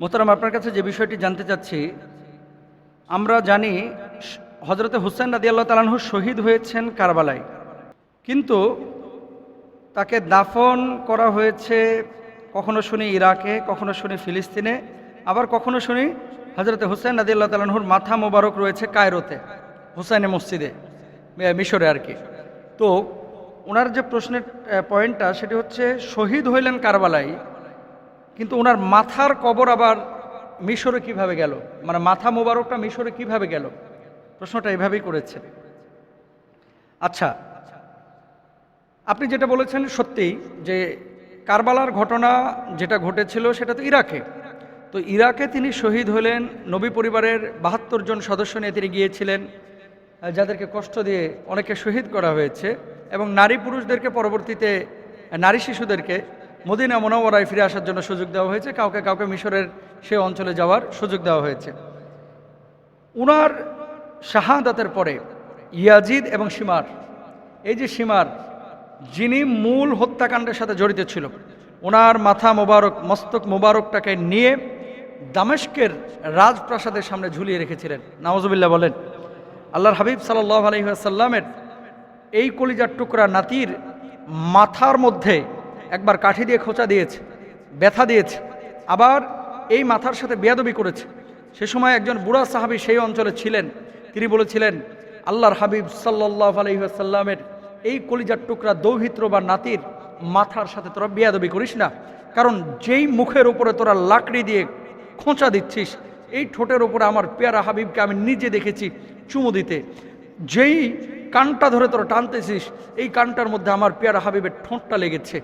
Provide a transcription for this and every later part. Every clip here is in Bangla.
মোহতারাম, আপনার কাছে যে বিষয়টি জানতে চাচ্ছি, আমরা জানি হজরতে হুসেন রাদিয়াল্লাহু তাআলা আনহু শহীদ হয়েছেন কারবালায়, কিন্তু তাকে দাফন করা হয়েছে কখনো শুনি ইরাকে, কখনো শুনি ফিলিস্তিনে, আবার কখনো শুনি হজরতে হুসেন রাদিয়াল্লাহু তাআলা আনহুর মাথা মোবারক রয়েছে কায়রোতে, হুসাইনে মসজিদে, মিশরে আর কি। তো ওনার যে প্রশ্নের পয়েন্টটা সেটি হচ্ছে, শহীদ হইলেন কারবালায়, কিন্তু ওনার মাথার কবর আবার মিশরে কিভাবে গেল, মানে মাথা মোবারকটা মিশরে কিভাবে গেল? প্রশ্নটা এভাবেই করেছে। আচ্ছা, আপনি যেটা বলেছেন সত্যি, যে কারবালার ঘটনা যেটা ঘটেছিল সেটা তো ইরাকে। তো ইরাকে তিনি শহীদ হলেন, নবী পরিবারের ৭২ জন সদস্য নিয়ে তিনি গিয়েছিলেন, যাদেরকে কষ্ট দিয়ে অনেকে শহীদ করা হয়েছে, এবং নারী পুরুষদেরকে পরবর্তীতে, নারী শিশুদেরকে মদিনা মুনাওয়ারায় ফিরে আসার জন্য সুযোগ দেওয়া হয়েছে, কাউকে কাউকে মিশরের সে অঞ্চলে যাওয়ার সুযোগ দেওয়া হয়েছে। উনার শাহাদাতের পরে ইয়াজিদ এবং শিমার, এই যে শিমার, যিনি মূল হত্যাকাণ্ডের সাথে জড়িত ছিল, ওনার মাথা মোবারক, মস্তক মোবারকটাকে নিয়ে দামেস্কের রাজপ্রাসাদের সামনে ঝুলিয়ে রেখেছিলেন। নাউজুবিল্লাহ বলেন। আল্লাহর হাবিব সাল্লাল্লাহু আলাইহি ওয়াসাল্লামের এই কলিজার টুকরা নাতির মাথার মধ্যে একবার কাঠি দিয়ে খোঁচা দিয়েছে, ব্যথা দিয়েছে, আবার এই মাথার সাথে বেয়াদবি করেছে। সে সময় একজন বুড়া সাহাবী সেই অঞ্চলে ছিলেন, তিনি বলেছিলেন, আল্লাহর হাবিব সাল্লাল্লাহু আলাইহি ওয়াসাল্লামের এই কলিজার টুকরা দৌহিত্র বা নাতির মাথার সাথে তোরা বেয়াদবি করিস না, কারণ যেই মুখের উপরে তোরা লাকড়ি দিয়ে খোঁচা দিচ্ছিস, এই ঠোঁটের উপরে আমার পেয়ারা হাবিবকে আমি নিজে দেখেছি চুমু দিতে। যেই কানটা ধরে তোরা টানতেছিস, এই কানটার মধ্যে আমার পেয়ারা হাবিবের ঠোঁটটা লেগেছে।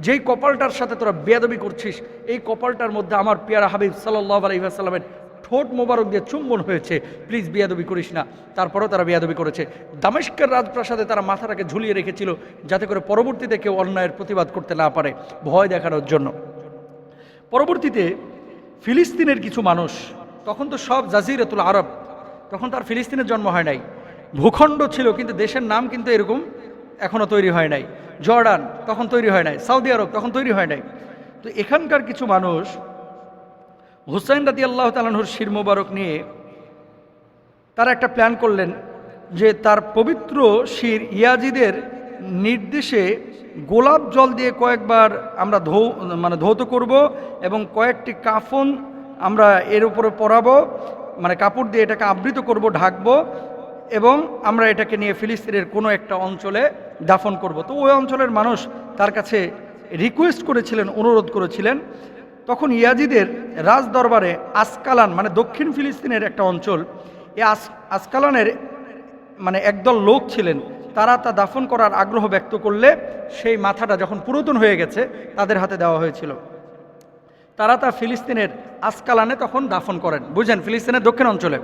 যেই কপালটার সাথে তোরা বেয়াদবি করছিস, এই কপালটার মধ্যে আমার পেয়ারা হাবিব সাল্লাল্লাহু আলাইহি ওয়াসাল্লামের ঠোঁট মোবারক দিয়ে চুম্বন হয়েছে, প্লিজ বেয়াদবি করিস না। তারপরেও তারা বেয়াদবি করেছে। দামেস্কের রাজপ্রাসাদে তারা মাথাটাকে ঝুলিয়ে রেখেছিল, যাতে করে পরবর্তীতে কেউ অন্যায়ের প্রতিবাদ করতে না পারে, ভয় দেখানোর জন্য। পরবর্তীতে ফিলিস্তিনের কিছু মানুষ, তখন তো সব জাজিরাতুল আরব, তখন তার ফিলিস্তিনের জন্ম হয় নাই, ভূখণ্ড ছিল কিন্তু দেশের নাম কিন্তু এরকম এখনও তৈরি হয় নাই। জর্ডান তখন তৈরি হয় নাই, সৌদি আরব তখন তৈরি হয় নাই। তো এখানকার কিছু মানুষ হুসাইন রাদিয়াল্লাহু তাআলা আনহুর শির মোবারক নিয়ে তারা একটা প্ল্যান করলেন, যে তার পবিত্র শির ইয়াজিদের নির্দেশে গোলাপ জল দিয়ে কয়েকবার আমরা ধৌত করব, এবং কয়েকটি কাফন আমরা এর উপরে পরাবো, মানে কাপড় দিয়ে এটাকে আবৃত করব, ঢাকবো, এবং আমরা এটাকে নিয়ে ফিলিস্তিনের কোনো একটা অঞ্চলে দাফন করব। তো ওই অঞ্চলের মানুষ তার কাছে রিকোয়েস্ট করেছিলেন, অনুরোধ করেছিলেন। তখন ইয়াজিদের রাজ দরবারে আসকালান, মানে দক্ষিণ ফিলিস্তিনের একটা অঞ্চল, এই আসকালানের মানে একদল লোক ছিলেন, তারা তা দাফন করার আগ্রহ ব্যক্ত করলে সেই মাথাটা যখন পুরাতন হয়ে গেছে তাদের হাতে দেওয়া হয়েছিল। তারা তা ফিলিস্তিনের আসকালানে তখন দাফন করেন। বুঝেন, ফিলিস্তিনের দক্ষিণ অঞ্চলে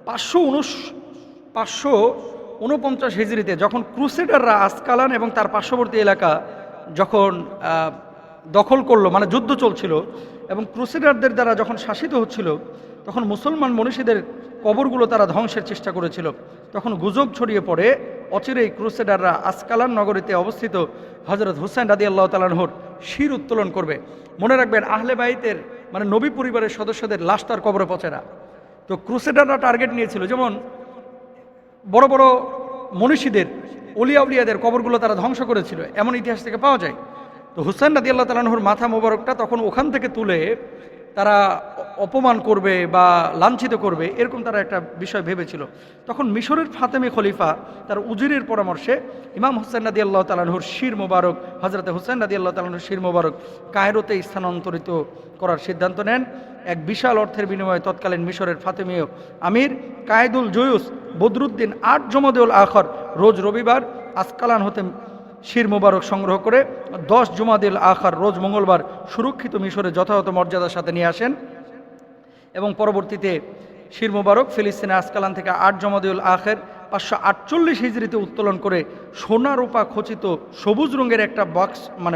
549 হিজরিতে যখন ক্রুসেডাররা আসকালান এবং তার পার্শ্ববর্তী এলাকা যখন দখল করলো, মানে যুদ্ধ চলছিল, এবং ক্রুসেডারদের দ্বারা যখন শাসিত হচ্ছিল, তখন মুসলমান মনীষীদের কবরগুলো তারা ধ্বংসের চেষ্টা করেছিল। তখন গুজব ছড়িয়ে পড়ে, অচিরেই ক্রুসেডাররা আসকালান নগরীতে অবস্থিত হযরত হুসাইন রাদিয়াল্লাহু তাআলা আনহুর শির উত্তোলন করবে। মনে রাখবেন, আহলে বাইতের মানে নবী পরিবারের সদস্যদের লাশ তার কবরে পচে না। তো ক্রুসেডাররা টার্গেট নিয়েছিল, যেমন বড় বড় মনীষীদের, ওলিয়া উলিয়াদের কবরগুলো তারা ধ্বংস করেছিল, এমন ইতিহাস থেকে পাওয়া যায়। তো হুসাইন রাদিয়াল্লাহু তাআলা আনহুর মাথা মোবারকটা তখন ওখান থেকে তুলে তারা অপমান করবে বা লাঞ্ছিত করবে, এরকম তারা একটা বিষয় ভেবেছিল। তখন মিশরের ফাতেমি খলিফা তার উজিরের পরামর্শে ইমাম হুসাইন রাদিয়াল্লাহু তাআলা আনহুর শির মোবারক, হযরতে হুসাইন রাদিয়াল্লাহু তাআলা আনহুর শির মোবারক কায়রোতে স্থানান্তরিত করার সিদ্ধান্ত নেন। এক বিশাল অর্থের বিনিময়ে তৎকালীন মিশরের ফাতেমীয় আমির কায়েদুল জুয়ুস বদরুদ্দিন ৮ জমাদিউল আখর রোজ রবিবার আসকালান হতে শির মোবারক সংগ্রহ করে 10 জুমাদিল আখার রোজ মঙ্গলবার সুরক্ষিত মিশরে যথাযথ মর্যাদার সাথে নিয়ে আসেন, এবং পরবর্তীতে শির মোবারক ফিলিস্তিনের আসকালান থেকে 8 জমাদিউল আখের 548 হিজরিতে উত্তোলন করে সোনা রূপা খচিত সবুজ রঙের একটা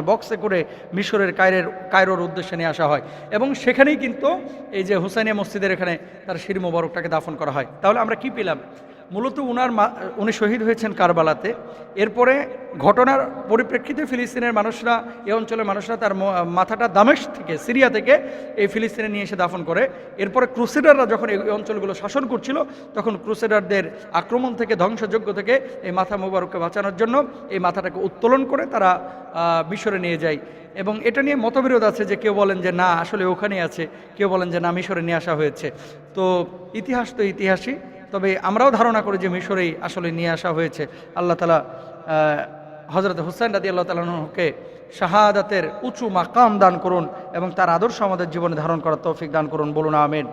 বক্সে করে মিশরের কায়রোর উদ্দেশ্যে নিয়ে আসা হয়, এবং সেখানেই কিন্তু এই যে হুসাইনিয়া মসজিদের এখানে তার শির মোবারকটাকে দাফন করা হয়। তাহলে আমরা কি পেলাম? মূলত উনি শহীদ হয়েছেন কারবালাতে। এরপরে ঘটনার পরিপ্রেক্ষিতে ফিলিস্তিনের মানুষরা, এই অঞ্চলের মানুষরা তার মাথাটা দামেস্ক থেকে, সিরিয়া থেকে এই ফিলিস্তিনে নিয়ে এসে দাফন করে। এরপরে ক্রুসেডাররা যখন এই অঞ্চলগুলো শাসন করছিল, তখন ক্রুসেডারদের আক্রমণ থেকে, ধ্বংসযজ্ঞ থেকে এই মাথা মোবারককে বাঁচানোর জন্য এই মাথাটাকে উত্তোলন করে তারা মিশরে নিয়ে যায়। এবং এটা নিয়ে মতবিরোধ আছে, যে কেউ বলেন যে না আসলে ওখানেই আছে, কেউ বলেন যে না মিশরে নিয়ে আসা হয়েছে। তো ইতিহাস তো ইতিহাসই, তবে আমরাও ধারণা করি যে মিশরেই আসলে নিয়ে আসা হয়েছে। আল্লাহ তাআলা হযরত হুসাইন রাদিয়াল্লাহু তাআলা আনহুকে শাহাদাতের উঁচু মাকাম দান করুন এবং তার আদর্শ আমাদের জীবনে ধারণ করার তৌফিক দান করুন। বলুন আমিন।